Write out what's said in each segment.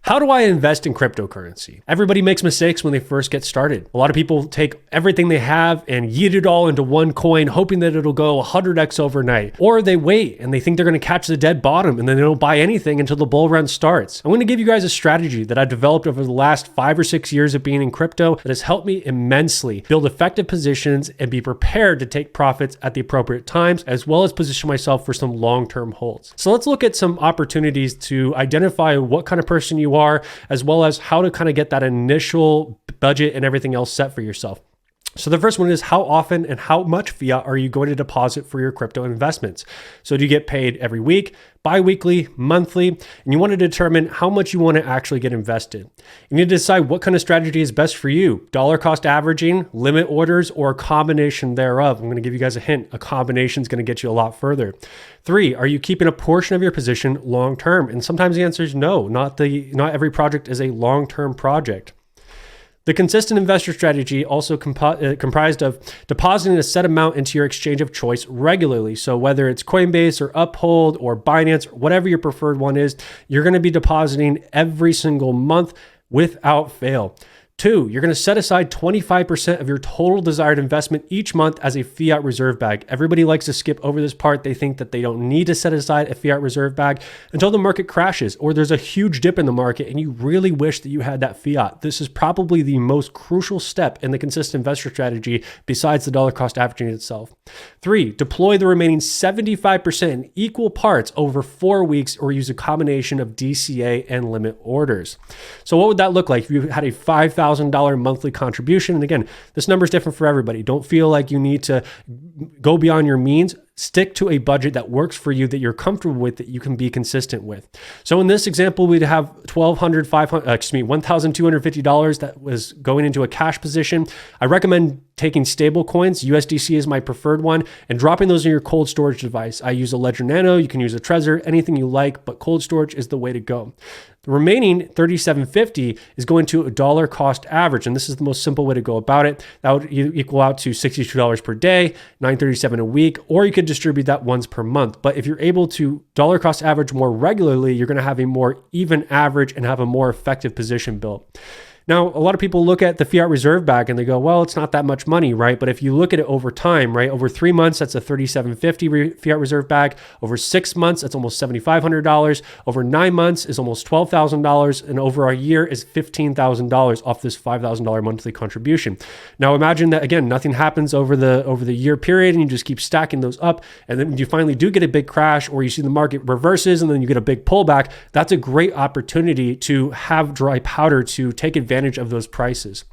How do I invest in cryptocurrency? Everybody makes mistakes when they first get started. A lot of people take everything they have and yeet it all into one coin, hoping that it'll go 100x overnight. Or they wait and they think they're going to catch the dead bottom and then they don't buy anything until the bull run starts. I'm going to give you guys a strategy that I've developed over the last 5 or 6 years of being in crypto that has helped me immensely build effective positions and be prepared to take profits at the appropriate times, as well as position myself for some long-term holds. So let's look at some opportunities to identify what kind of person you are, as well as how to kind of get that initial budget and everything else set for yourself. So the first one is, how often and how much fiat are you going to deposit for your crypto investments? So do you get paid every week, bi-weekly, monthly? And you want to determine how much you want to actually get invested. You need to decide what kind of strategy is best for you: dollar cost averaging, limit orders, or a combination thereof. I'm going to give you guys a hint. A combination is going to get you a lot further. 3, are you keeping a portion of your position long-term? And sometimes the answer is no. Not every project is a long-term project. The consistent investor strategy also comprised of depositing a set amount into your exchange of choice regularly. So whether it's Coinbase or Uphold or Binance, whatever your preferred one is, you're going to be depositing every single month without fail. 2, you're going to set aside 25% of your total desired investment each month as a fiat reserve bag. Everybody likes to skip over this part. They think that they don't need to set aside a fiat reserve bag until the market crashes or there's a huge dip in the market and you really wish that you had that fiat. This is probably the most crucial step in the consistent investor strategy besides the dollar cost averaging itself. 3, deploy the remaining 75% in equal parts over 4 weeks, or use a combination of DCA and limit orders. So what would that look like if you had a $5,000 monthly contribution? And again, this number is different for everybody. Don't feel like you need to go beyond your means. Stick to a budget that works for you, that you're comfortable with, that you can be consistent with. So in this example, we'd have $1,250 that was going into a cash position. I recommend taking stable coins. USDC is my preferred one, and dropping those in your cold storage device. I use a Ledger Nano. You can use a Trezor, anything you like, but cold storage is the way to go. The remaining $3,750 is going to a dollar cost average, and this is the most simple way to go about it. That would equal out to $62 per day, $937 a week, or you could distribute that once per month. But if you're able to dollar cost average more regularly, you're going to have a more even average and have a more effective position built. Now, a lot of people look at the fiat reserve bag and they go, well, it's not that much money, right? But if you look at it over time, right, over 3 months, that's a $3,750 fiat reserve bag. Over 6 months, that's almost $7,500. Over 9 months is almost $12,000. And over a year is $15,000 off this $5,000 monthly contribution. Now, imagine that, again, nothing happens over the year period and you just keep stacking those up. And then when you finally do get a big crash, or you see the market reverses and then you get a big pullback, that's a great opportunity to have dry powder to take advantage of those prices.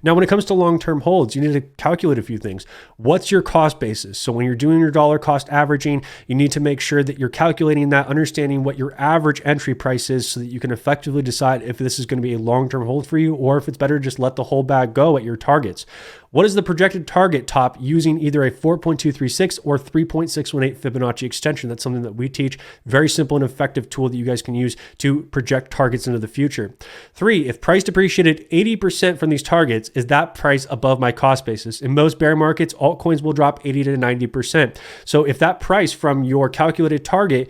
Now, when it comes to long-term holds, you need to calculate a few things. What's your cost basis? So when you're doing your dollar cost averaging, you need to make sure that you're calculating that, understanding what your average entry price is so that you can effectively decide if this is going to be a long-term hold for you, or if it's better to just let the whole bag go at your targets. What is the projected target top using either a 4.236 or 3.618 Fibonacci extension? That's something that we teach. Very simple and effective tool that you guys can use to project targets into the future. 3, if price depreciated 80% from these targets, is that price above my cost basis? In most bear markets, altcoins will drop 80 to 90%. So if that price from your calculated target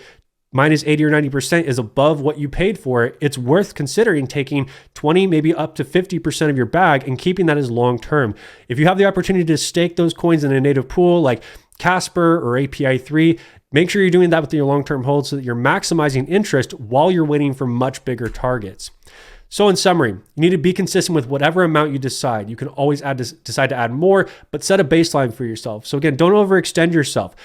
minus 80 or 90% is above what you paid for it, it's worth considering taking 20, maybe up to 50% of your bag and keeping that as long-term. If you have the opportunity to stake those coins in a native pool like Casper or API3, make sure you're doing that with your long-term holds so that you're maximizing interest while you're waiting for much bigger targets. So in summary, you need to be consistent with whatever amount you decide. You can always decide to add more, but set a baseline for yourself. So again, don't overextend yourself.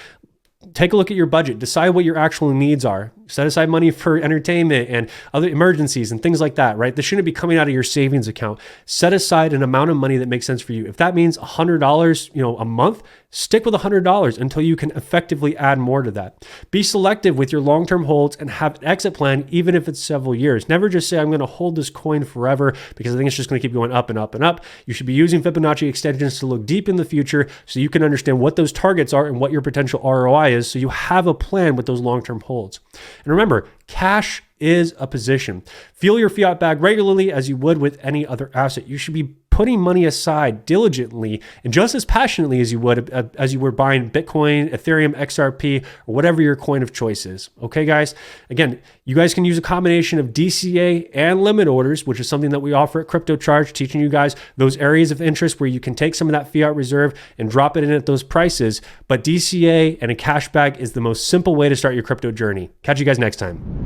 Take a look at your budget, decide what your actual needs are, set aside money for entertainment and other emergencies and things like that, right? This shouldn't be coming out of your savings account. Set aside an amount of money that makes sense for you. If that means $100, a month, stick with $100 until you can effectively add more to that. Be selective with your long-term holds and have an exit plan, even if it's several years. Never just say, I'm going to hold this coin forever because I think it's just going to keep going up and up and up. You should be using Fibonacci extensions to look deep in the future so you can understand what those targets are and what your potential ROI is, so you have a plan with those long-term holds. And remember, cash is a position. Fuel your fiat bag regularly as you would with any other asset. You should be putting money aside diligently and just as passionately as you were buying Bitcoin, Ethereum, XRP, or whatever your coin of choice is. Okay, guys? Again, you guys can use a combination of DCA and limit orders, which is something that we offer at Crypto Charge, teaching you guys those areas of interest where you can take some of that fiat reserve and drop it in at those prices. But DCA and a cash bag is the most simple way to start your crypto journey. Catch you guys next time.